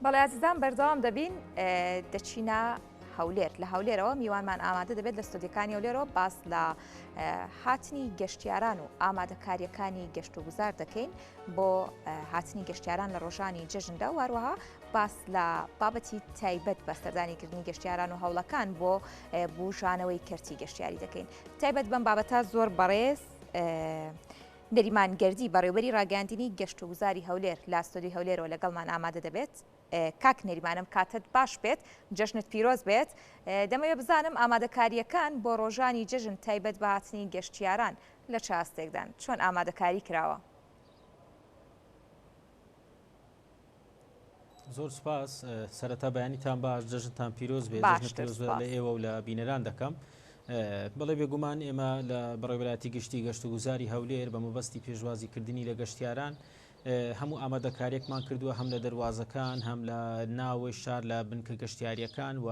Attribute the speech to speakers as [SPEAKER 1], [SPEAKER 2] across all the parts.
[SPEAKER 1] بەڵێ عزیزان بەردەوام دەبین دەچینە هەولێر لە هەولێرەوە میوانمان ئامادە دەبێت لە ستۆدیەکانی هەولێرەوە باس لە هاتنی گەشتیاران و ئامادەکاریەکانی گەشت و گوزار دەکەین بۆ هاتنی گەشتیاران لە ڕۆژانی جەژندا و هەروەها باس لە بابەتی تایبەت بە سەردانیکردنی گەشتیاران و هەوڵەکان بۆ بوژانەوەی کەرتی گەشتیاری دەکەین. تایبەت بەم بابەتە زۆر بەڕێز نەریمان گەردی بەڕێوەبەری ڕاگەاندنی گەشت و گوزاری هەولێر لە ستۆدیۆی هەولێرەوە لەگەڵمان ئامادە دەبێت. کاک نەریمانم کاتت باش بێت، جەژنت پیرۆز بێت. دەمەوێت بزانم ئامادەکاریەکان بۆ ڕۆژانی جەژن تایبەت بە هاتنی گەشتیاران لە چ ئاستێکدان چۆن ئامادەکاری کراوە؟
[SPEAKER 2] زۆر سپاس سەرەتا بەیانیتان باش، جەژنتان پیرۆز بێت. لە ئێوە و لە بینەران دەکەم. بەڵێ بێگومان ئێمە لە بەڕێوەبەری گشتی گەشت و گوزاری هەولێر بە مەبەستی پێشوازیکردنی لە گەشتیاران هەموو ئامادەکاریەکمان کردووە، هەم لە دەواازەکان، هەم لە ناوەی شار لە بنکە گەشتیاریەکان و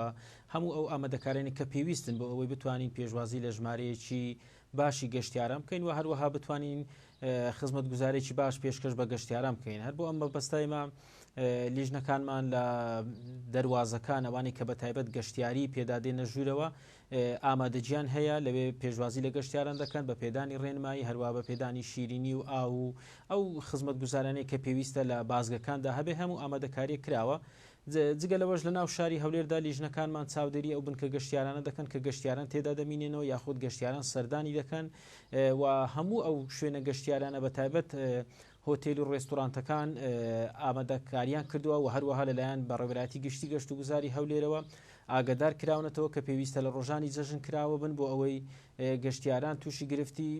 [SPEAKER 2] هەموو ئەو ئامادەکارانی کە پێویستن بۆ ئەوەی بتوانین پێشوازی لە ژمارەیەکی باشی گەشتیاران بکەین و هەروەها بتوانین خزمەت گوزارێکی باش پێشکەش بە گەشتیاران بکەین. هەر بۆ ئەم مەبەستایمە لیژنەکانمان لە دەواازەکان ئەوانی کە بە تایبەت گەشتیاری پێدادێنە ژوورەوە ئامادەجیان هەیە لەوێ پێشوازی لە گەشتیاران دەکەن بە پێدانی ڕێنمایی، هەروە بە پێدانی شیرینی و ئاو و ئەو خزمەت گوزارانەی کە پێویستە لە بازگەکاندا هەبێ هەموو ئامادەکاری کراوە. جگە لەوەش لە ناو شاری هەولێردا لیژنەکانمان چاودێری ئەو بنکە گەشتیارانە دەکەن کە گەشتیاران تێدا دەمینێنەوە یاخود گەشتیاران سەردانی دەکەن و هەموو ئەو شوێنە گەشتیارانە بە تایبەت هۆتێل و ڕێستۆرانتەکان ئامادەکاریان کردووە و هەروەها لەلایەن بەڕێوەبەری گشتی گەشت و گوزاری هەولێرەوە ئاگدار کراونەتەوە کە پێویستە لە ڕۆژانی جەژن کراوە بن بۆ ئەوەی گەشتیاران تووشی گرفتی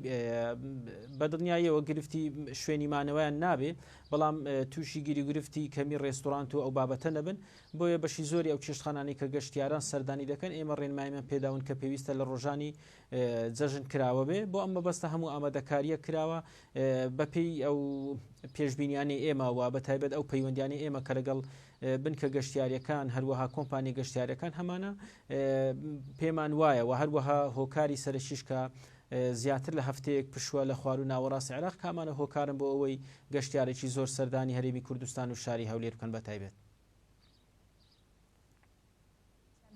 [SPEAKER 2] بەدڵنیاییەوە گرفتی شوێنی مانەوەیان نابێ، بەڵام تووشی گیری گرفتی کەمی ڕێستۆرانت و ئەو بابەتە نەبن. بۆیە بەشی زۆری ئەو چێشتخانانی کە گەشتیاران سەردانی دەکەن ئێمە ڕێنماییمان پێداون کە پێویستە لە ڕۆژانی جەژن کراوە بێ. بۆ ئەم مەبەستە هەموو ئامادەکاریە کراوە بەپێی ئەو پێشبینیانی ئێمە و بە تایبەت ئەو پەیوەندیانی ئێمە کە لەگەڵ بنکە گەشتیاریەکان هەروەها کۆمپانی گەشتیارەکان هەمانە پێمان وایە و هەروەها هۆکاری سەرشیش کە زیاتر لە هەفتەیەک پشووە لە خوار و ناوەڕاستی عێراق کامانە هۆکارن بۆ ئەوەی گەشتیارێکی زۆر سەردانی هەرێمی کوردستان و شاری هەولێر بکەن بە تایبەت.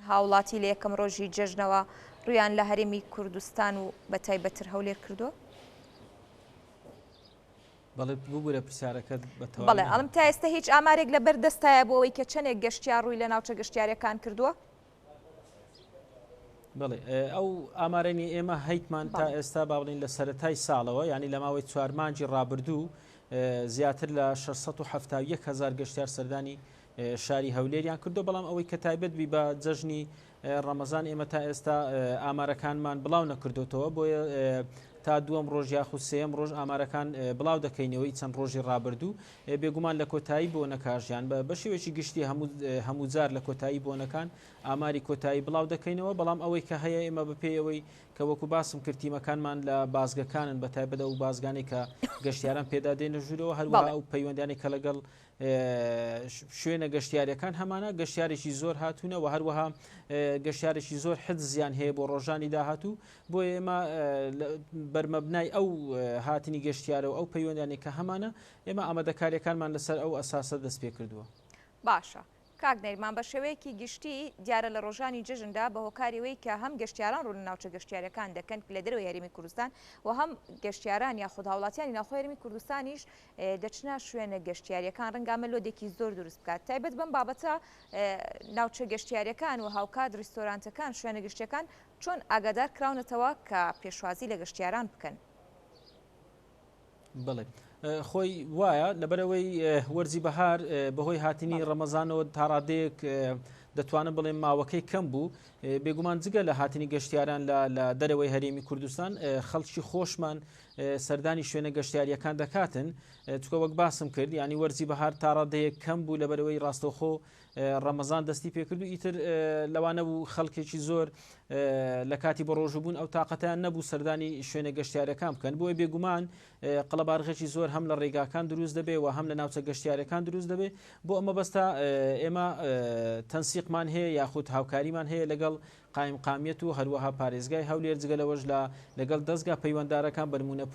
[SPEAKER 1] هاوڵاتی لە یەکەم ڕۆژی جەژنەوە ڕویان لە هەرێمی کوردستان و بە تایبەتر هەولێر کردووە؟
[SPEAKER 2] بەڵێ ببوورە پرسیارەکەت بەتەواوی.
[SPEAKER 1] بەڵێ ئەڵم تا ئێستا هیچ ئامارێک لەبەر دەستایە بۆ ئەوەی کە چەندێک گەشتیار ڕووی لە ناوچە گەشتیاریەکان کردووە؟
[SPEAKER 2] بڵێ ئەو ئامارێنی ئێمە هەیتمان تا ئێستا با بڵین لە سەرەتای ساڵەوە، ینی لە ماوەی 4 مانگی ڕابردوو زیاتر لە 671,000 گەشتیار سەردانی شاری هەولێریان کردو. بەڵام ئەوەی کە تایبەت بی بە جەژنی ڕەمەزان ئێمە تا ئێستا ئامارەکانمان بڵاو نەکردوتەوە، بۆیە تا دووەم ڕۆژ یاخود سێم ڕۆژ ئامارەکان بڵاو دەکەینەوەی چەند ڕۆژی ڕابردوو بێگومان لە کۆتایی بۆنەکژیان بە شێوێکی گشتی هەموو جار لە کۆتایی بۆنەکان ئاماری کۆتایی بڵاو دەکەینەوە. بەڵام ئەوەی کە هەیە ئێمە بەپێیەوەی کە وەکو باسم کردتیمەکانمان لە بازگەکانن بە تایبەت و بازگانی کە گەشتیاران پێدا دێنە ژوورەوە هەروەها ئەو پەیوەندیانی کە لەگەڵ شوێنە گەشتیاریەکان هەمانە گەشتیارێکی زۆر هاتوونە و هەروەها گەشتیارێکی زۆر حجزیان هەیە بۆ ڕۆژانی داهاتوو. بۆ ئێمە بەرمەبنای ئەو هاتنی گەشتیارە و ئەو پەیوەندیانی کە هەمانە ئێمە ئامادەکاریەکانمان لەسەر ئەو ئەساسە دەست پێ کردووە.
[SPEAKER 1] باشە کاک نەریمان بە شێوەیەکی گشتی دیارە لە ڕۆژانی جەژندا بە هۆکاریەوەی کە هەم گەشتیاران ڕوون ناوچە گەشتیاریەکان دەکەن لە دەروی هەرێمی کوردستان و هەم گەشتیاران یاخود هاوڵاتیانی ناوخۆی هەرێمی کوردستانیش دەچنە شوێنە گەشتیاریەکان ڕەنگە لۆدێکی زۆر دروست بکات. تایبەت بەم بابەتە ناوچە گەشتیاریەکان و هاوکات ڕیستۆرانتەکان شوێنە گەشتیەکان چۆن ئاگادار کراونەتەوە کە پێشوازی لە گەشتیاران بکەن؟
[SPEAKER 2] بڵێ خۆی وایە لەبەرەوەی وەرزی بەهار بەهۆی هاتنی ڕەمەزانەوە تاڕادەیەک دەتوانم بڵێم ماوەکەی کەم بوو. بێگومان جگە لە هاتنی گەشتیاران لە دەرەوەی هەرێمی کوردستان خەڵکی خۆشمان سەردانی شوێنە گەشتیاریەکان دەکاتن، چکە وەک باسم کرد ینی وەرزی بەهار تاڕادەیەک کەم بوو لەبەرەوەی ڕاستەوخۆ ڕەمەزان دەستی پێکردو ئیتر لەوانە بوو خەڵکێکی زۆر لە کاتی بە ڕۆژبوون ئەو تااقەتیان نەبوو سەردانی شوێنە گەشتیارەکان بکەن. بۆیە بێگومان قەڵەبارغێکی زۆر هەم لە ڕێگاکان دروست دەبێ و هەم لە ناوچە گەشتیارەکان دروست دەبێ. بۆ ئەمە بەستا ئێمە تەنسیقمان هەیە یاخود هاوکاریمان هەیە لەگەڵ قایمقامیەت و هەروەها پارێزگای هەولێر جگەلەوەش لەگەڵ دەستگا پەیوەنددارەکان بەنمونە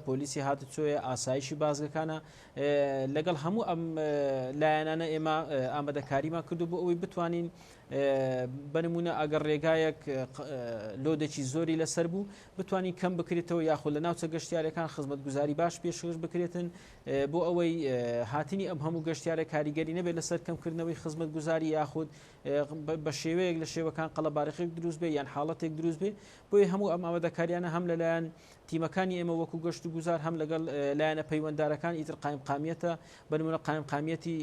[SPEAKER 2] پۆلیسی هاتوچۆیە ئاسایشی بازگەکانە لەگەڵ هەموو ئەم لایەنانە ئێمە ئامادەکاریمان کردو بۆ ئەوەی بتوانین بنمونە ئەگەر ڕێگایەک لۆدێکی زۆری لەسەر بوو بتوانین کەم بکرێتەوە یاخود لە ناوچە گەشتیارەکان خزمەتگوزاری باش پێشکەش بکرێتن بۆ ئەوەی هاتنی ئەم هەموو گەشتیارە کاریگەری نەبێت لەسەر کەمکردنەوەی خزمەتگوزاری یاخود بە شێوەیەک لە شێوەکان قەڵەبارەخێک دروست بێ یان حاڵەتێک دروست بێ بۆیە هەموو ئەم ئامادەکاریانە هەم لەلایەن تیمەکانی ئێمە وەکو گەشت و گوزار هەم لەگەڵ لایەنە پەیوەنددارەکان ئیتر قایمقامیەتە بنمونە قایمقامیەتی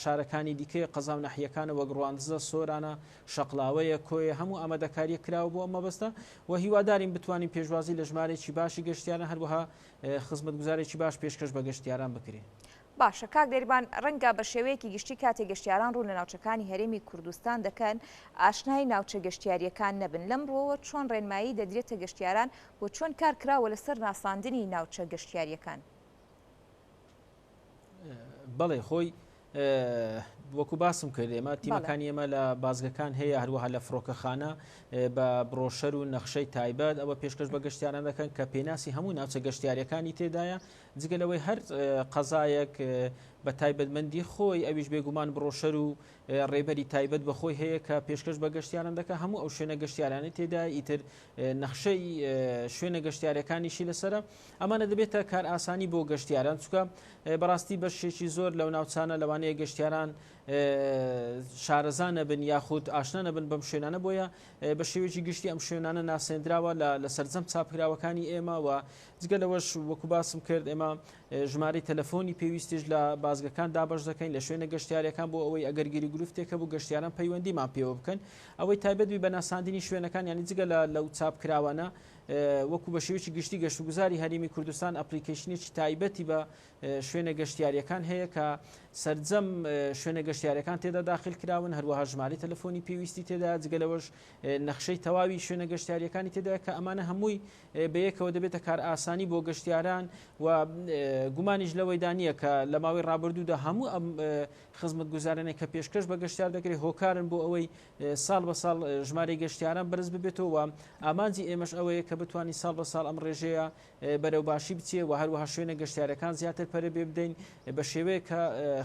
[SPEAKER 2] شارەکانی دیکەی قەزا و ناحیەکانە وەک ڕواندزە سۆرانە شەقلاوەیە کۆیە هەموو ئامادەکاریە کراوە بۆ ئەمە بەستە و هیوادارین بتوانین پێشوازی لە ژمارەی باشی گەشتیاران هەروەها خزمەتگوزارێکی باش پێشکەش بە گەشتیاران بکرێت.
[SPEAKER 1] باشە کاک دەریبان ڕەنگە بە شێوەیەکی گشتی کاتێک گەشتیاران ڕوو لە ناوچەکانی هەرێمی کوردستان دەکەن ئاشنای ناوچە گەشتیاریەکان نەبن لەم ڕۆوە چۆن ڕێنمایی دەدرێتە گەشتیاران بۆ چۆن کار کراوە لەسەر ناساندنی ناوچە گەشتیاریەکان؟
[SPEAKER 2] بەڵێ خۆی وەکو باسم کرد ئێمە تیمەکانی ئێمە لە بازگەکان هەیە هەروەها لە فڕۆکەخانە بە برۆشەر و نەخشەی تایبەت ئەوە پێشکەش بە گەشتیاران دەکەن کە پێناسی هەموو ناوچە گەشتیاریەکانی تێدایە جگەلەوەی هەر قەزایەک بە تایبەتمەندی خۆی ئەویش بێگومان برۆشەر و ڕێبەری تایبەت بەخۆی هەیە کە پێشکەش بە گەشتیاران دەکە هەموو ئەو شوێنە گەشتیارانی تێدا ئیتر نەخشەی شوێنە گەشتیارەکانیشی لەسرە ئەمانە دەبێتە کار ئاسانی بۆ گەشتیاران چکە بەڕاستی بەشێکی زۆر لەو ناوچانە لەوانەیە گەشتیاران شارەزانە بن یاخود ئاشنا نەبن بەم شوێنانە بۆیە بە شێوێکی گشتی ئەم شوێنانە ناسێنراوە لە سەرجەم چاپکراوەکانی ئێمە و جگەلەوەش وەکو باسم کرد ئێمە ژمارەی تەلەفۆنی پێویستیش لە بازگەکان دابەش دەکەین لە شوێنە گەشتیارەکان بۆ ئەوەی ئەگەرگیری گرفتێکە بۆ گەشتیاران پەیوەندیمان پێوە بکەن ئەوەی تایبەتوی بە ناساندنی شوێنەکان یانی جگە لەو چاپکراوانە وەکو بە شێوەیەکی گشتی گەشتوگوزاری هەرێمی کوردستان ئەپلیکیشنێکی تایبەتی بە شوێنە گەشتیاریەکان هەیە کە سەرجەم شوێنە گەشتیارەکان تێدا داخل کراون هەروەها ژمارەی تەلەفۆنی پێویستی تێدا جگەلەوەش نەخشەی تەواوی شوێنە گەشتیاریەکانی تێدا کە ئەمانە هەمووی بەیەکەوە دەبێتە کار ئاسانی بۆ گەشتیاران و گومانیش لەوەی دانیە کە لە ماوەی ڕابردوودا هەموو ئەم خزمەتگوزارانێک کە پێشکەش بە گەشتیار دەکرێت هۆکارن بۆ ئەوەی ساڵ بە ساڵ ژمارەی گەشتیاران بەرز ببێتەوە ئامانجی ئێمەش ئەوەیە کە بتوانین ساڵ بە ساڵ ئەم ڕێژەیە بەرەو باشی بچێ و هەروەها شوێنە گەشتیارەکان زیاتر پەرە بێ بدەین بە شێوەیە کە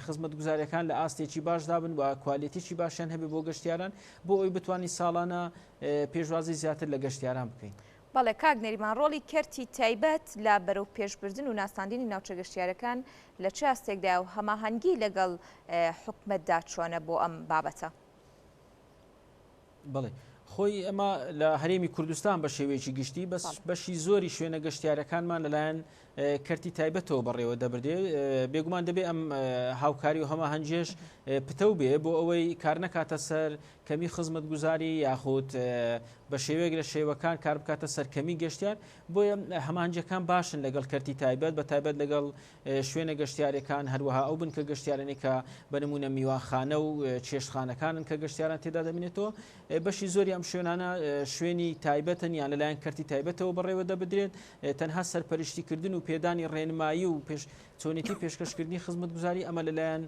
[SPEAKER 2] خزمەتگوزاریەکان لە ئاستێکی باش دابن و کوالیتیی باشیان هەبێ بۆ گەشتیاران بۆ ئەوی بتوانین ساڵانە پێشوازی زیاتر لە گەشتیاران بکەین.
[SPEAKER 1] بەڵێ کاک نەریمان ڕۆڵی کەرتی تایبەت لە بەرەو پێشبردن و ناساندنی ناوچە گەشتیارەکان لە چه ئاستێکدا و هەماهەنگی لەگەڵ حکومەتدا چۆنە بۆ ئەم بابەتە؟
[SPEAKER 2] بڵێ خۆی ئەمە لە هەرێمی کوردستان بە شێوەیەکی گشتی بەشی زۆری شوێنە گەشتیارەکانمان لەلایەن کەرتی تایبەتەوە بەڕێوە دەبردێ بێگومان دەبێ ئەم هاوکاری و هەماهەنجێش پتە بێ بۆ ئەوەی کار نەکاتە سەر کەمی خزمەتگوزاری یاخود بە شێوەیەک لە شێوەکان کار بکاتە سەرکەمی گەشتیار بۆیە هەمانجەکان باشن لەگەڵ کەرتی تایبەت بە تایبەت لەگەڵ شوێنە گەشتیارەکان هەروەها ئەو بن کە گەشتیارانێک کە بنمونە میوانخانە و چێشتخانەکانن کە گەشتیاران تێدا دەبینێتەوە بەشی زۆری ئەم شوێنانە شوێنی تایبەتن یان لەلایەن کەرتی تایبەتەوە بەڕێوە دەبدرێت تەنها سەرپەرشتیکردن و پێدانی ڕێنمایی و چۆنێتی پێشکەشکردنی خزمەتگوزاری ئەمە لەلایەن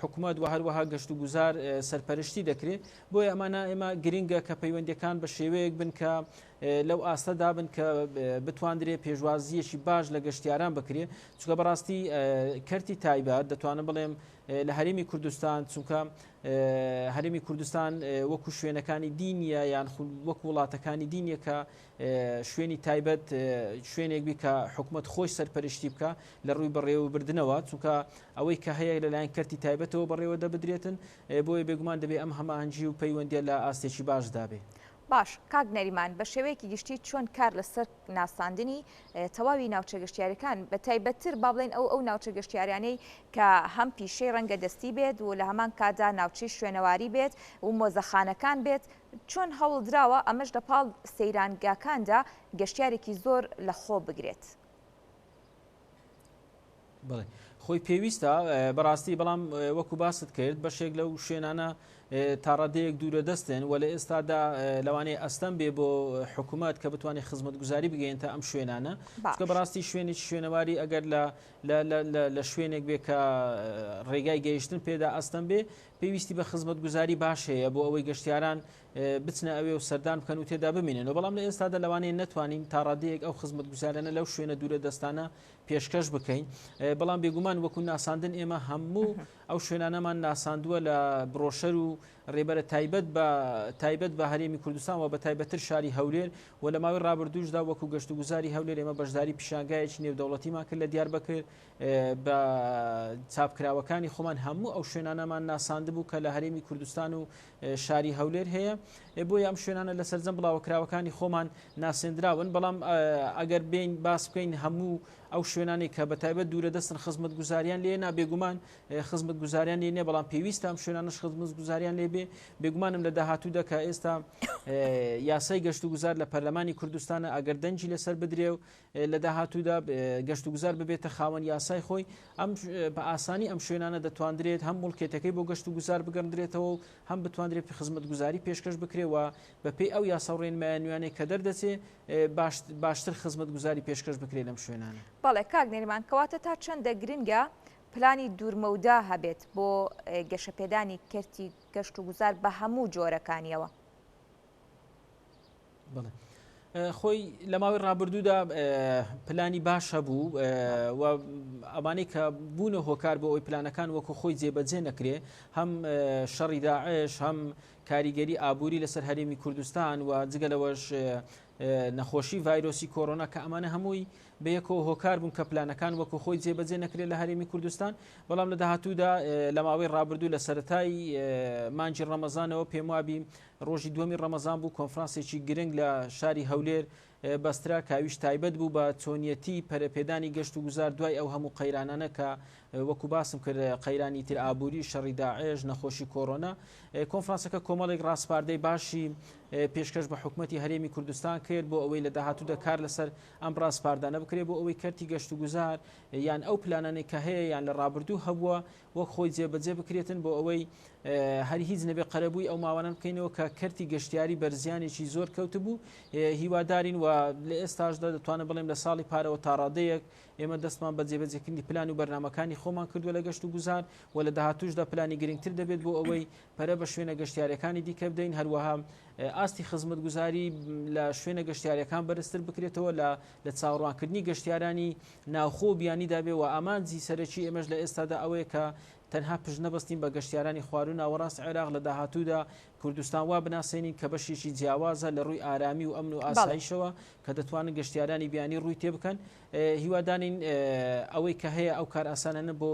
[SPEAKER 2] حکوومەت و هەروەها گەشت و گوزار سەرپەرشتی دەکرێت بۆیە ئەمانە ئێمە گرنگە کە پەیوەندیەکان بە شێوەیەک بن کە لەو ئاستەدا بن کە بتواندرێت پێشوازیەکی باش لە گەشتیاران بکرێت چونکە بەڕاستی کەرتی تایبەت دەتوانم بڵێم لە هەرێمی کوردستان چونکە هەرێمی کوردستان وەکو شوێنەکانی دینیە یان وەکو وڵاتەکانی دینیە کە شوێنی تایبەت شوێنێک بی کە حکومەت خۆش سەرپەرشتی بکە لە ڕووی بەڕێوەبردنەوە چونکە ئەوەی کە هەیە لەلایەن کەرتی تایبەتەوە بەڕێوە دەبدرێتن بۆیە بێگومان دەبێت ئەم هەماهەنگی و پەیوەندیە لە ئاستێکی باشدا بێ.
[SPEAKER 1] باش کاک نەریمان بە شێوەیەکی گشتی چۆن کار لەسەر ناساندنی تەواوی ناوچە گەشتیاریەکان بە تایبەتتر با بڵێن ئەو ناوچە گەشتیاریانەی کە هەم پیشەی ڕەنگە دەستی بێت و لە هەمان کادا ناوچەی شوێنەواری بێت و مۆزەخانەکان بێت چۆن هەوڵ درراوە ئەمەش لە پاڵ سەیرانگاکاندا گەشتیارێکی زۆر لە خۆ بگرێت.
[SPEAKER 2] بڵێ خۆی پێویستە بەڕاستی بەڵام وەکو باست کرد بەشێک لەو شوێنانە تا ڕادەیەک دوورە دەستن و لە ئێستادا لەوانەیە ئەستەم بێ بۆ حکوومەت کە بتوانێت خزمەتگوزاری بگەێنتە ئەم شوێنانە چکە بەڕاستی شوێنێکی شوێنەواری ئەگەر لە شوێنێک بێ کە ڕێگای گەیشتن پێدا ئەستەم بێ پێویستی بە خزمەتگوزاری باش هەیە بۆ ئەوەی گەشتیاران بچنە ئەوێ و سەردان بکەن و تێدا بمێنن بەڵام لە ئێستادا لەوانەیە نەتوانین تا ڕادەیەک ئەو خزمەتگوزارانە لەو شوێنە دوورە دەستانە پێشکەش بکەین بەڵام بێگومان وەکو ناساندن ئێمە هەموو ئەو شوێنانەمان ناساندووە لە برۆشەر و ڕێبەرە تایبەت بە هەرێمی کوردستان و بە تایبەتر شاری هەولێر و لە ماوەی ڕابردووشدا وەکو گەشتوگوزاری هەولێر ئێمە بەشداری پیشانگایەکی نێودەوڵەتیمان کرد لە دیاربەکر بە چاپکراوەکانی خۆمان هەموو ئەو شوێنانەمان ناساندبوو کە لە هەرێمی کوردستان و شاری هەولێر هەیە بۆی ئەم شوێنانە لە سەرجەم بڵاوکراوەکانی خۆمان ناسێنراون بەڵام ئەگەر بین باس بکەین هەموو ئەو شوێنانی کە بە تایبەت دوورە دەستن خزمەتگوزاریان لێ بێگومان خزمەتگوزاریان لێ نیە بەڵام پێویستە ئەم شوێنانەش خزمەتگوزاریان لێ بێ بێگومانم لە داهاتوودا کە ئێستا یاسای گەشتوگوزار لە پەرلەمانی کوردستانە ئەگەر دەنجی لەسەر بدرێ و لە داهاتوودا گەشتوگوزار ببێتە خاوەن یاسای خۆی ئەم بە ئاسانی ئەم شوێنانە دەتواندرێت هەم مڵکێتەکەی بۆ گەشتوگوزار بگەڕدرێتەوە و هەم بتواندرێت خزمەتگوزاری پێشکەش بکرێەوە بەپێی ئەو یاسا ڕێنمایە نوێنەی کە دەردەچێ باشتر خزمەتگوزاری پێشکەش بکرێت لەم شوێنانە.
[SPEAKER 1] بەڵێ کاک نێریمان کەواتە تا چەندە گرنگە پلانی دوورمەودا هەبێت بۆ گەشەپێدانی کەرتی گەشتوگوزار بە هەموو جۆرەکانیەوە.
[SPEAKER 2] خۆی لە ماوەی ڕابردوودا پلانی باش هەبوو و ئەمانەی کە بوونە هۆکار بۆ ئەوی پلانەکان وەکو خۆی جێبەجێ نەکرێ هەم شەڕی داعش هەم کاریگەری ئابووری لەسەر هەرێمی کوردستان و جگەلەوەش نەخۆشی ڤایرۆسی کۆڕۆنا کە ئەمانە هەمووی بەیەکەوە هۆکار بوون کە پلانەکان وەکو خۆی جێبەجێ نەکرێت لە هەرێمی کوردستان بەڵام لە داهاتوودا لە ماوەی ڕابردوو لە سەرەتای مانجی ڕەمەزانەوە پێم وابی ڕۆژی دووەمی ڕەمەزان بوو کۆنفرانسێکی گرنگ لە شاری هەولێر بەسترا کاویش تایبەت بوو بە چۆنیەتی پەرەپێدانی گەشتوگوزار دوای ئەو هەموو قەیرانانە کە وەکو باسم کرد قەیرانی تر ئابووری شەڕی داعش نەخۆشی کۆڕۆنا کۆنفرانسەکە کۆمەڵێک ڕاستپاردەی باشی پێشکەش بە حکوومەتی هەرێمی کوردستان کرد بۆ ئەوەی لە داهاتوودا کار لەسەر ئەم ڕاستپاردانە بکرێت بۆ ئەوەی کەرتی گەشتوگوزار یان ئەو پلانانەی کە هەیە یان لە ڕابردوو هەبووە وەک خۆی جێبەجێ بکرێتن بۆ ئەوەی هەری هیچ نەبێ قەرەبووی ئەو ماوانان بکەینەوە کە کەرتی گەشتیاری بەرزیانێکی زۆر کەوت بوو هیوادارین و لە ئێستاشدا دەتوانە بڵێم لە ساڵی پارەوە تا ڕادەیەک ئێمە دەستمان بە جێبەجێکردنی پلان و بەرنامەکانی خۆمان کردووە لە گەشتوگوزار و لە داهاتووشدا پلانی گرنگتر دەبێت بۆ ئەوەی پەرە بە شوێنە گەشتیاریەکانی دیکە بدەین هەروەها ئاستی خزمەتگوزاری لە شوێنە گەشتیاریەکان بەرزتر بکرێتەوە لە چاوەڕوانکردنی گەشتیارانی ناوخۆ بیانیدا بێ و ئامانجی سەرەکی ئێمەش لە ئێستادا ئەوەیە کە تەنها پشت نەبەستین بە گەشتیارانی خواردن ناوەڕاست عێراق لە داهاتوودا کوردستان وا بناسێنین کە بەشێکی جیاوازە لە ڕووی ئارامی و ئەمن و ئاسایشەوە کە دەتوانن گەشتیارانی بیانی ڕووی تێ بکەن هیوادانین ئەوەی کە هەیە ئەو کار ئاسانانە بۆ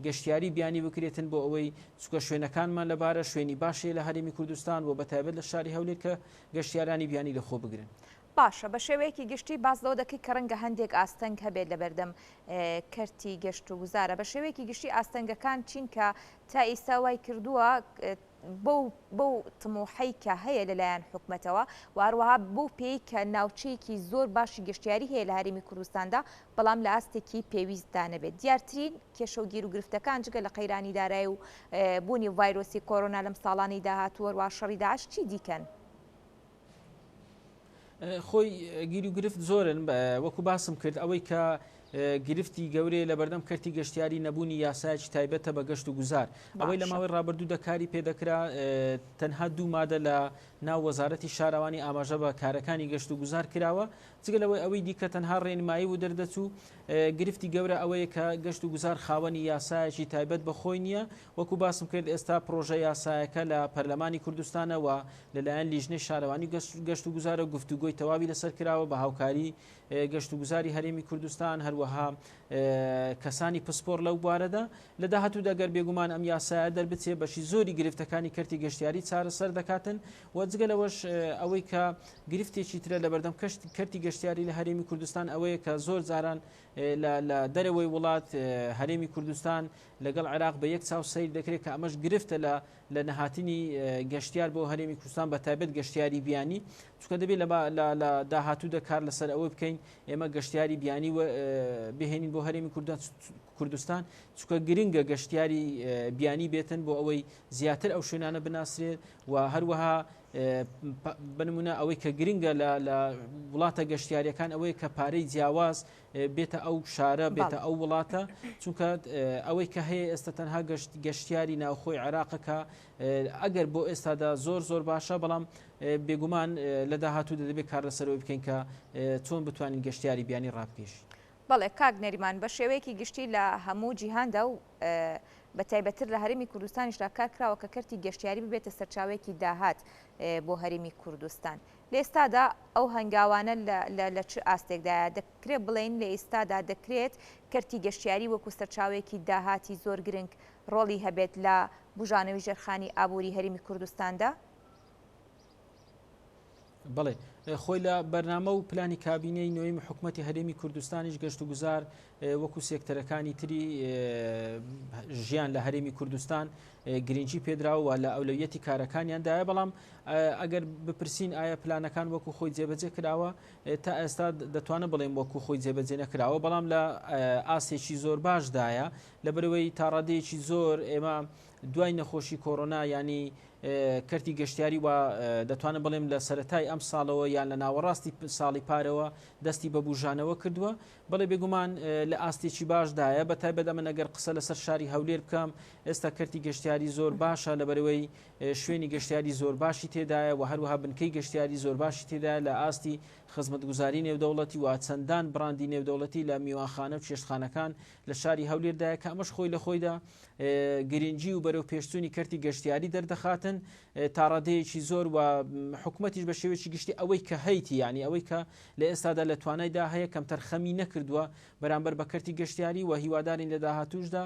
[SPEAKER 2] گەشتیاری بیانی بکرێتن بۆ ئەوەی چکە شوێنەکانمان لەبارە شوێنی باشێ لە هەرێمی کوردستان و بەتایبەت لە شاری هەولێر کە گەشتیارانی بیانی لەخۆ بگرن.
[SPEAKER 1] باشە بە شێوەیەکی گشتی باز لەوە دەکەی کە ڕەنگە هەندێک ئاستەنگ هەبێت لە بەردەم کەرتی گەشتوگوزارە بە شێوەیەکی گشتی ئاستەنگەکان چین کە تا ئێستا وای کردووە بەو تموحەی کە هەیە لەلایەن حکومەتەوە و هەروەها بۆ پێی کە ناوچەیەکی زۆر باشی گەشتیاری هەیە لە هەرێمی کوردستاندا بەڵام لە ئاستێکی پێویستدا نەبێت دیارترین کێشە و گیر و گرفتەکان جگە لە قەیرانی دارایی و بوونی ڤایرۆسی کۆڕۆنا لەم ساڵانی داهاتووە و شەڕی داعش چی دیکەن؟
[SPEAKER 2] خۆی گیری و گرفت زۆرن وەکو باسم کرد ئەوەی کە گرفتی گەورەیە لە بەردەم کەرتی گەشتیاری نەبوونی یاسایکی تایبەتە بە گەشت و گوزار ئەوەی لە ماوەی ڕابردوو دەکاری پێدەکرا تەنها دوو مادە لە ناو وەزارەتی شارەوانی ئاماژە بە کارەکانی گەشت و گوزار کراوە جگەلەوەی ئەوەی دیکە تەنها ڕێنمایی و دەردەچوو گرفتی گەورە ئەوەیە کە گەشت و گوزار خاوەنی یاسایکی تایبەت بەخۆی نییە وەکو باسم کرد ئێستا پرۆژە یاسایەکە لە پەرلەمانی کوردستانەوە لەلایەن لیژنەی شارەوانی گەشت و گوزارە گفتوگۆی تەواوی لەسەر کراوە بە هاوکاری گەشت و گوزاری هەرێمی کوردستان هەروەها کەسانی پسپۆر لەو بوارەدا لە داهاتوودا گەر بێگومان ئەم یاسایە دەربچێ بەشی زۆری گرفتەکانی کەرتی گەشتیاری چارەسەر دەکاتن و جگەلەوەش ئەوەی کە گرفتێکی ترە لە بەردەم کەرتی گەشتیاری لە هەرێمی کوردستان ئەوەیە کە زۆر جاران لە دەرەوەی وڵات هەرێمی کوردستان لەگەڵ عێراق بە یەک چاو سەیر دەکرێت کە ئەمەش گرفتە لە نەهاتنی گەشتیار بۆ هەرێمی کوردستان بە تایبەت گەشتیاری بیانی چونکە دەبێت لە داهاتوو دەکار لەسەر ئەوە بکەین ئێمە گەشتیاری بیانی بهێنین بۆ هەرێمی کوردستان چکە گرنگە گەشتیاری بیانی بێتن بۆ ئەوەی زیاتر ئەو شوێنانە بناسرێت و هەروەها بنمونە ئەوەی کە گرنگە لە وڵاتە گەشتیاریەکان ئەوەی کە پارەی جیاواز بێتە ئەو شارە بێتە ئەو وڵاتە چونکە ئەوەی کە هەیە ئێستا تەنها گەشتیاری ناوخۆی عێراقەکە ئەگەر بۆ ئێستادا زۆر باشە بەڵام بێگومان لە داهاتوودا دەبێت کار لەسەرەوەی بکەین کە چۆن بتوانین گەشتیاری بیانی ڕابکەش.
[SPEAKER 1] بەڵێ کاک نەریمان بە شێوەیەکی گشتی لە هەموو جیهاندا و بە تایبەتر لە هەرێمی کوردستانیشدا کار کراوە کە کەرتی گەشتیاری ببێتە سەرچاوێکی داهات بۆ هەرێمی کوردستان. لە ئێستادا ئەو هەنگاوانە لە چ ئاستێکدایە دەکرێت بڵین لە ئێستادا دەکرێت کەرتی گەشتیاری وەکو سەرچاوێکی داهاتی زۆر گرنگ ڕۆڵی هەبێت لە بژانەوەی ژێرخانی ئابووری هەرێمی کوردستاندا؟
[SPEAKER 2] بڵێ خۆی لە بەرنامە و پلانی کابینەی نوێی حکوومەتی هەرێمی کوردستانیش گەشت و گوزار وەکو سێکتەرەکانی تری ژیان لە هەرێمی کوردستان گرنگی پێدراوە لە ئەولویەتی کارەکانیاندایە بەڵام ئەگەر بپرسین ئایا پلانەکان وەکو خۆی جێبەجێ کراوە تا ئێستا دەتوانە بڵێم وەکو خۆی جێبەجێ نەکراوە بەڵام لە ئاسێکی زۆر باشدایە لەبەرەوەی تا ڕادەیەکی زۆر ئێمە دوای نەخۆشی کۆڕۆنا ینی کەرتی گەشتیاری و دەتوانم بڵێم لە سەرەتای ئەم ساڵەوە یان لە ناوەڕاستی ساڵی پارەوە دەستی بە بژانەوە کردووە بەڵێ بێگومان لە ئاستێکی باشدایە بە تایبەت ئەمە ئەگەر قسە لەسەر شاری هەولێر بکەم ئێستا کەرتی گەشتیاری زۆر باشە لەبەرەوەی شوێنی گەشتیاری زۆر باشی تێدایە و هەروەها بنکەی گەشتیاری زۆر باشی تێدایە لە ئاستی خزمەتگوزاری نێودەوڵەتی و چەندان بڕاندی نێودەوڵەتی لە میوانخانە و چێشتخانەکان لە شاری هەولێردایە کە ئەمەش خۆی لە خۆیدا گرنگی و بەرەو پێشچوونی کەرتی گەشتیاری دەردەخاتن تا ڕادەیەکی زۆر و حکوومەتیش بە شێوەیەکی گشتی ئەوەی کە هەیتی ینی ئەوەی کە لە ئێستادا لە توانایدا هەیە کەم تەرخەمی نەکردووە بەرامبەر بە کەرتی گەشتیاری و هیوادارین لە داهاتووشدا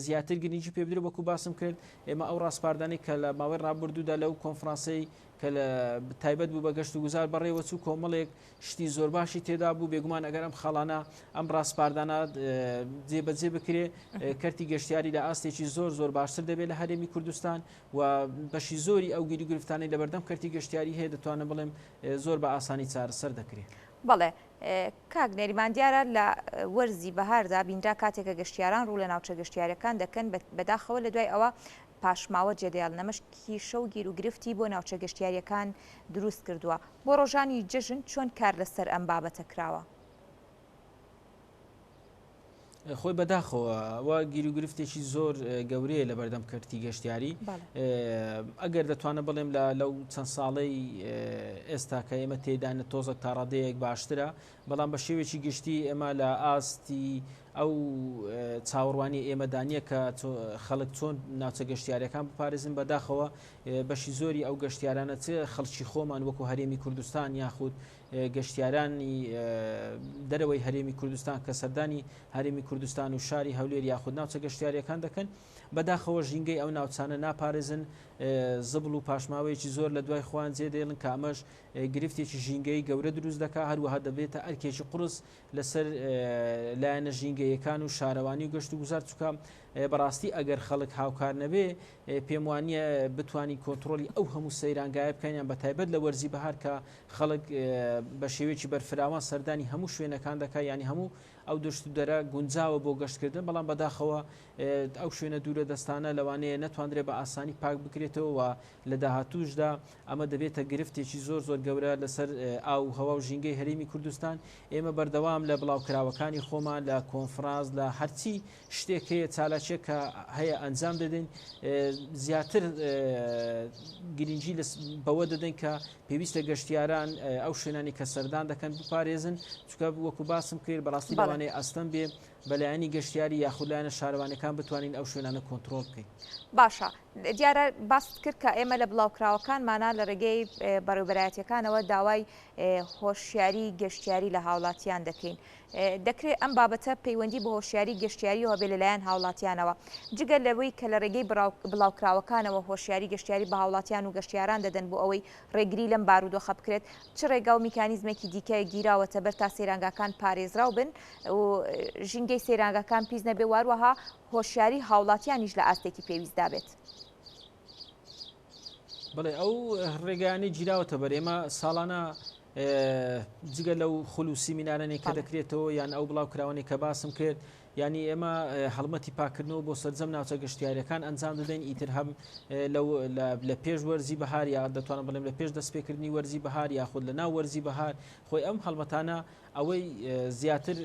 [SPEAKER 2] زیاتر گرنگی پێ بدرێت وەکو باسم کرد ئێمە ئەو ڕاستپاردانەی کە لە ماوەی ڕابردوودا لەو کۆنفرانسەی کە لە تایبەت بوو بە گەشت و گوزار بەڕێوە چوو کۆمەڵێک شتی زۆر باشی تێدا بوو بێگومان ئەگەر ئەم خاڵانە ئەم ڕاستپاردانە جێبەجێ بکرێ کەرتی گەشتیاری لە ئاستێکی زۆر باشتر دەبێت لە هەرێمی کوردستان و بەشی زۆری ئەو گیری گرفتانەی لەبەردەم کەرتی گەشتیاری هەیە دەتوانم بڵێم زۆر بە ئاسانی چارەسەر دەکرێت.
[SPEAKER 1] بەڵێ کاک نەریمان دیارە لە وەرزی بەهاردا بینرا کاتێکە گەشتیاران ڕوو لە ناوچە گەشتیارەکان دەکەن بەداخەوە لە دوای ئەوە پاشماوە جێدەیاڵ نەمەشکی شەو گیر و گرفتی بۆ ناوچە گەشتیاریەکان دروست کردووە بۆ ڕۆژانی جژن چۆن کار لەسەر ئەم بابەتە کراوە؟
[SPEAKER 2] خۆی بەداخەوە وە گیر و گرفتێکی زۆر گەورەیە لە بەردەم کەرتی گەشتیاری ئەگەر دەتوانە بڵێم لەو چەند ساڵەی ئێستا کە ئێمە تێدانە تۆزە تا ڕادەیەک باشترە بەڵام بە شێوێکی گشتی ئێمە لە ئاستی ئەو چاوەڕوانی ئێمەدانیە کە خەڵک چۆن ناوچە گەشتیاریەکان بپارێزن بەداخەوە بەشی زۆری ئەو گەشتیارانە چ خەڵکی خۆمان وەکو هەرێمی کوردستان یاخود گەشتیارانی دەرەوەی هەرێمی کوردستان کە سەردانی هەرێمی کوردستان و شاری هەولێر یاخود ناوچە گەشتیاریەکان دەکەن بەداخەوە ژینگەی ئەو ناوچانە ناپارێزن زبڵ و پاشماوەیەکی زۆر لە دوای خۆیان جێدێڵن کە ئەمەش گرفتێکی ژینگەی گەورە دروست دەکات هەروەها دەبێتە ئەرکێکی قورس لەسەر لایەنە ژینگەیەکان و شارەوانی و گەشت و گوزار چووکە بەڕاستی ئەگەر خەڵک هاوکار نەبێ پێم وانە بتوانین کۆنتترۆلی ئەو هەموو سەیرانگایە بکەیان بە تایبەت لە وەرزی بەهار کە خەڵک بە شێوەیەکی بەرفراوان سەردانی هەموو شوێنەکان دەکات ینی هەموو ئەو دەشت و دەرە گونجاوە بۆ گەشتکردن بەڵام بەداخەوە ئەو شوێنە دوورە دەستانە لەوانەیە نەتوانرێت بە ئاسانی پاک بکرێتەوە و لە داهاتووشدا ئەمە دەبێتە گرفتێکی زۆر گەورە لەسەر ئاو هەوا و ژینگەی هەرێمی کوردستان ئێمە بەردەوام لە بڵاوکراوەکانی خۆمان لە کۆنفرانس لە هەرچی شتێک هەیە چالاکێک کە هەیە ئەنجام دەدەین زیاتر گرنگی بەوە دەدەین کە پێویستە گەشتیاران ئەو شوێنانی کە سەردان دەکەن بپارێزن چکە وەکو باسم کرد بەڕاستی لەوانەیە ئەستەم بێ بەلایانی گەشتیاری یاخودلایەنە شارەوانەکان بتوانین ئەو شوێنانە کۆنتترۆل بکەین.
[SPEAKER 1] باشە دیارە باست کرد کە ئێمە لە بڵاوکراوەکانمانە لە ڕێگەی بەڕێوەبەرایەتیەکانەوە داوای هۆشیاری گەشتیاری لە هاوڵاتیان دەکەین. دەکرێت ئەم بابەتە پەیوەندی بە هۆشیاری گەشتیاریەوە بێ لەلایەن هاوڵاتیانەوە جگەل لەوەی کە لە ڕێگەی بڵاوکراوەکانەوە هۆشیاری گەشتیاری بە هاوڵاتیان و گەشتیاران دەدەن بۆ ئەوەی ڕێگری لەم بارودۆخە بکرێت چ ڕێگا و میکانیزمێکی دیکە گیراوەتە بەر تا سەیرانگاکان پارێزراو بن و ژینگەی سەیرانگاکان پیس نەبێ واروەها هۆشیاری هاوڵاتیانیش لە ئاستێکی پێویستدا بێت.
[SPEAKER 2] بڵێ ئەو ڕێگەیانی گیراوەتە بەر ئێمە ساڵانە جگە لەو خولوسی مینارانێک کە دەکرێتەوە یان ئەو بڵاو کراوانێک کە باسم کرد ینی ئێمە هەڵمەتی پاکردنەوە بۆ سەرجەم ناوچە گەشتیاریەکان ئەنجام دەدەین ئیتر هەم لە پێش وەرزی بەهار یا دەتوانم بڵێم لە پێش دەستپێکردنی وەرزی بەهار یاخود لە ناو وەرزی بەهار خۆی ئەم هەڵمەتانە ئەوەی زیاتر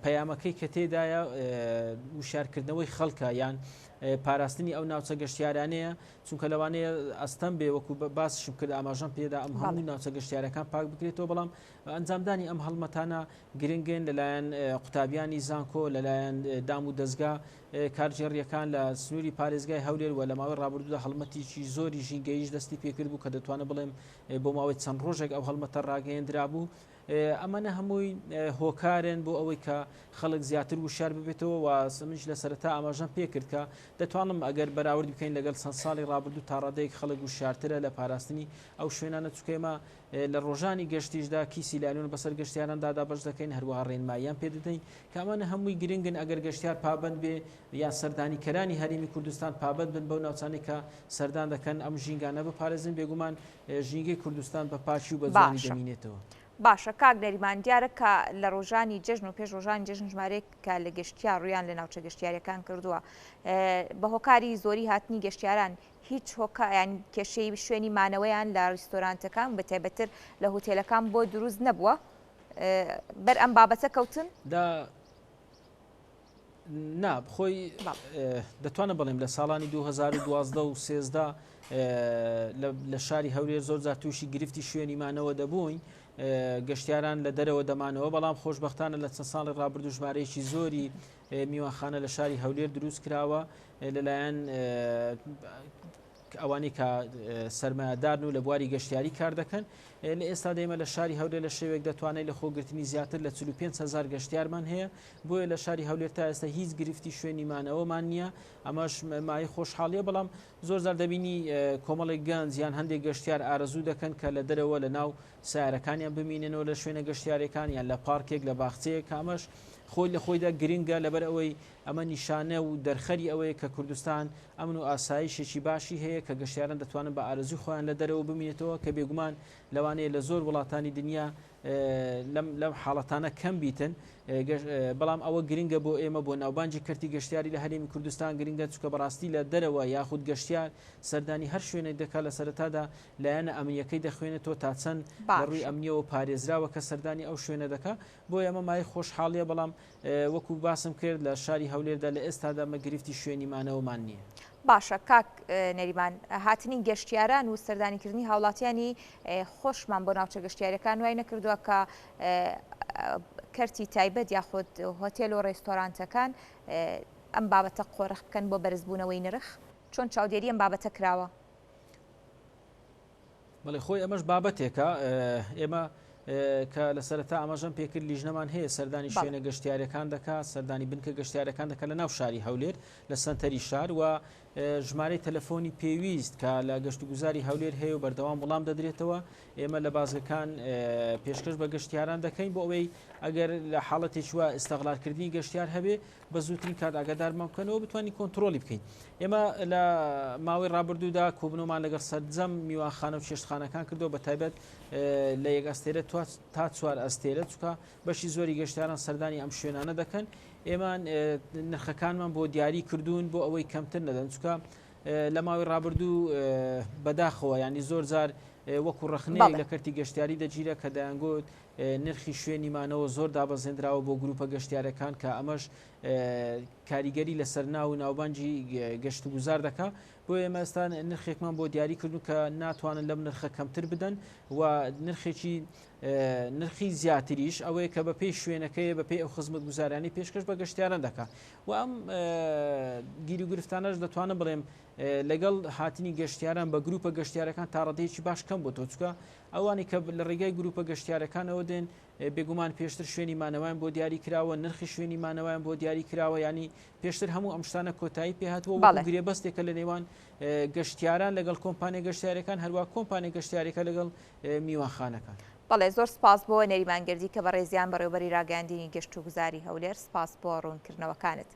[SPEAKER 2] پەیامەکەی کە تێدایە وشارکردنەوەی خەڵکە یان پاراستنی ئەو ناوچە گەشتیارانەیە چونکە لەوانەیە ئەستەم بێ وەکو باسشم کرد ئاماژەم پێدا ئەم هەموو ناوچە گەشتیارەکان پاک بکرێتەوە بەڵام ئەنجامدانی ئەم هەڵمەتانە گرنگن لەلایەن قوتابیانی زانکۆ لەلایەن دام و دەستگا کارژێڕیەکان لە سنووری پارێزگای هەولێر و لە ماوەی ڕابردوودا هەڵمەتێکی زۆری ژینگەیش دەستی پێکرد بوو کە دەتوانە بڵێم بۆ ماوەی چەند ڕۆژێک ئەو هەڵمەتە ڕاگەیەندرا بوو. ئەمەنە هەمووی هۆکارن بۆ ئەوەی کە خەڵک زیاتر وشار ببێتەوە و منش لە سەرەتا ئاماژەم پێکرد کە دەتوانم ئەگەر بەراورد بکەین لەگەڵ چەند ساڵی ڕابردوو تا ڕادەیەک خەڵک وشارترە لە پاراستنی ئەو شوێنانە چکەمە لە ڕۆژانی گەشتیشدا کیسی لالیون بەسەر گەشتیاراندا بەش دەکەین هەروەها ڕێنماییان پێ دەدەین کە ئەمانە هەمووی گرنگن ئەگەر گەشتیار پابند بێ یا سەردانیکەرانی هەرێمی کوردستان پابند بن بەو ناوچانەی کە سەردان دەکەن ئەم ژینگانە بپارێزن بێگومان ژینگەی کوردستان بە پاچی و بە جوانی دەمینێتەوە.
[SPEAKER 1] باشە کاک نەریمان دیارە کە لە ڕۆژانی جژن و پێش ڕۆژانی جژن ژمارەیەک کە لە گەشتیار ڕویان لە ناوچە گەشتیاریەکان کردووە بە هۆکاری زۆری هاتنی گەشتیاران هیچ هۆکایان کێشەی شوێنی مانەوەیان لە ڕیستۆرانتەکان بەتایبەتر لە هۆتێلەکان بۆ دروست نەبووە بەر ئەم بابەتە کەوتن
[SPEAKER 2] خۆی دەتوانە بڵێم لە ساڵانی 2012 و 2013 لە شاری هەولێر زۆر جار تووشی گرفتی شوێنی مانەوە دەبووین گەشتیاران لە دەرەوە دەمانەوە بەڵام خۆشبەختانە لە چەند ساڵی ڕابردوو ژمارەیەکی زۆری میوانخانە لە شاری هەولێر دروست کراوە لەلایەن ئەوانەی کە سەرمایه‌دارن و لە بواری گەشتیاری کار دەکەن لە ئێستا دەیمە لە شاری هەولێر لە شێوێک دەتوانێت لە خۆگرتنی زیاتر لە 45,000 گەشتیارمان هەیە بۆیە لە شاری هەولێر تا ئێستا هیچ گرفتی شوێنی مانەوەمان نییە ئەمەش مای خۆشحاڵیە بەڵام زۆر زار دەبینی کۆمەڵێک گەنج یان هەندێک گەشتیار ئارەزوو دەکەن کە لە دەرەوە لە ناو سیارەکانیان بمینێنەوە لە شوێنە گەشتیارەکان یان لە پارکێک لە باخچەیەک ئەمەش خۆی لە خۆیدا گرنگە لەبەر ئەوەی ئەمە نیشانە و دەرخەری ئەوەیە کە کوردستان ئەمن و ئاسایشێکی باشی هەیە کە گەشتیاران دەتوانن بە ئارەزوی خۆیان لە دەرەوە بمینێتەوە کە بێگومان لەوانەیە لە زۆر وڵاتانی دنیا لەم حاڵەتانە کەم بیتن بەڵام ئەوە گرنگە بۆ ئێمە بۆ ناوبانجی کەرتی گەشتیاری لە هەرێمی کوردستان گرنگە چکە بەڕاستی لە دەرەوە یاخود گەشتیار سەردانی هەر شوێنێک دەکات لە سەرەتادا لایەنە ئەمنیەکەی دەخوێنێتەوە تا چەند ڕووی ئەمنیەوە پارێزراوە کە سەردانی ئەو شوێنە دەکات بۆ ئێمە مای خۆشحاڵیە بەڵام وەکو باسم کرد لە شاری هەولێردا لە ئێستادا مەگرفتی شوێنی مانەوەمان نییە.
[SPEAKER 1] باشە کاک نەریمان هاتنی گەشتیاران و سەردانیکردنی هاوڵاتیانی خۆشمان بۆ ناوچە گەشتیارەکان وای نەکردووە کە کەرتی تایبەت یاخود هۆتێل و ڕێستۆرانتەکان ئەم بابەتە قۆڕخ بکەن بۆ بەرزبوونەوەی نرخ چۆن چاودێری ئەم بابەتە کراوە؟
[SPEAKER 2] بەڵێ خۆی ئەمەش بابەتێکە ئێمە کە لە سەرەتا ئاماژەم پێکرد لیژنەمان هەیە سەردانی شوێنە گەشتیارەکان دەکات سەردانی بنکە گەشتیارەکان دەکات لە ناو شاری هەولێر لە سنتەری شار و ژمارەی تەلەفۆنی پێویست کە لە گەشتوگوزاری هەولێر هەیە و بەردەوام وەڵام دەدرێتەوە ئێمە لە بازگەکان پێشکەش بە گەشتیاران دەکەین بۆ ئەوەی ئەگەر لە حاڵەتێکی وە ئستەغلالکردنی گەشتیار هەبێ بە زووترین کات ئاگادارمان بکەنەوە بتوانین کۆنتترۆلی بکەین. ئێمە لە ماوەی ڕابردوودا کۆبنەوەمان لەگەڵ سەرجەم میوانخانە و چێشتخانەکان کردەوە بە تایبەت لە یەک ئەستێرە تا 4 ئەستێرە چکە بەشی زۆری گەشتیاران سەردانی ئەم شوێنانە دەکەن ئێمان نرخەکانمان بۆ دیاری کردوون بۆ ئەوەی کەمتر نەدەن چکە لە ماوەی ڕابردوو بەداخەوە ینی زۆر جار وەکو ڕخنەیەک لە کەرتی گەشتیاری دەگیرە کە دەیانگوت نرخی شوێنی مانەوە زۆر دابەزێنراوە بۆ گروپە گەشتیارەکان کە ئەمەش کاریگەری لەسەر ناو و ناوبانجی گەشت و گوزار دەکات بۆ ئێمە ئێستا نرخێکمان بۆ دیاری کردو کە ناتوانن لەم نرخە کەمتر بدەن و نرخی زیاتریش ئەوەیە کە بە پێی شوێنەکەی بە پێی ئەو خزمەت گوزارانی پێشکەش بە گەشتیاران دەکات و ئەم گیری و گرفتانەش دەتوانم بڵێم لەگەڵ هاتنی گەشتیاران بە گروپە گەشتیارەکان تا ڕادەیەکی باش کەم بۆ تۆ چکە ئەوانی کە لە ڕێگای گروپە گەشتیارەکانەوە دێن بێگومان پێشتر شوێنی مانەوەیان بۆ دیاری کراوە نرخی شوێنی مانەوەیان بۆ دیاری کراوە ینی پێشتر هەموو ئەم شتانە کۆتایی پێهاتوە گرێبەستێکە لە نێوان گەشتیاران لەگەڵ کۆمپانیای گەشتیارەکان هەروە کۆمپانیای گەشتیارەکە لەگەڵ میوانخانەکان.
[SPEAKER 1] بەڵێ زۆر سپاس بۆ نەریمانگردی کە بە ڕێزیان بەڕێوەبەری ڕاگەاندنی گەشت و گوزاری هەولێر سپاس بۆ ڕوونکردنەوەکانت.